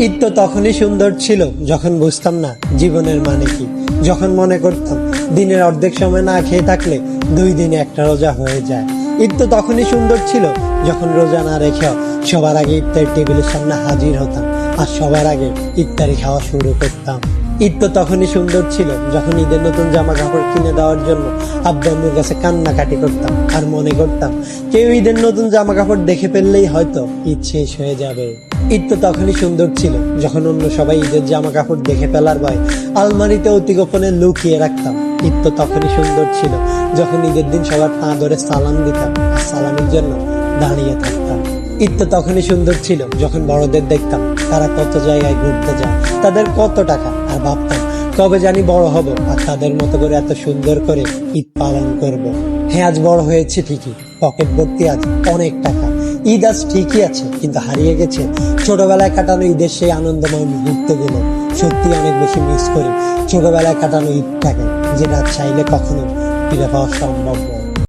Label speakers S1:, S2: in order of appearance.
S1: ঈদ তো তখনই সুন্দর ছিল যখন বুঝতাম না জীবনের মানে কি, যখন মনে করতাম দিনের অর্ধেক সময় না খেয়ে থাকলে 2 দিনে একটা রোজা হয়ে যায়। ঈদ তো তখনই সুন্দর ছিল যখন রোজা না রেখেও সবার আগে ইফতার টেবিলের সামনে হাজির হতাম আর সবার আগে ইফতারি খাওয়া শুরু করতাম। ঈদ তো তখনই সুন্দর ছিল যখন ঈদের নতুন জামা কাপড় কিনে দেওয়ার জন্য আব্বু আম্মুর কাছে কান্নাকাটি করতাম আর মনে করতাম কেউ ঈদের নতুন জামা কাপড় দেখে ফেললেই হয়তো ঈদ শেষ হয়ে যাবে। ঈদ তো তখনই সুন্দর ছিল যখন অন্য সবাই ঈদের জামা কাপড় দেখে ফেলার ভয় আলমারিতে অতি গোপনে লুকিয়ে রাখতাম। ঈদ তো তখনই সুন্দর ছিল যখন ঈদের দিন সবার পা ধরে সালাম দিতাম আর সালামের জন্য দাঁড়িয়ে থাকতাম। ঈদ তো তখনই সুন্দর ছিল যখন বড়দের দেখতাম তারা কত জায়গায় ঘুরতে যায়, তাদের কত টাকা, আর ভাবতাম কবে জানি বড় হব আর তাদের মতো করে এত সুন্দর করে ঈদ পালন করব। হ্যাঁ, আজ বড় হয়েছে ঠিকই, পকেট ভর্তি আজ অনেক টাকা। ঈদ আজ ঠিকই আছে, কিন্তু হারিয়ে গেছে ছোটবেলায় কাটানো ঈদের সেই আনন্দময় মুহূর্তগুলো। সত্যি অনেক বেশি মিস করি ছোটবেলায় কাটানো ঈদটাকে, যেটা চাইলে কখনো ফিরে পাওয়া সম্ভব নয়।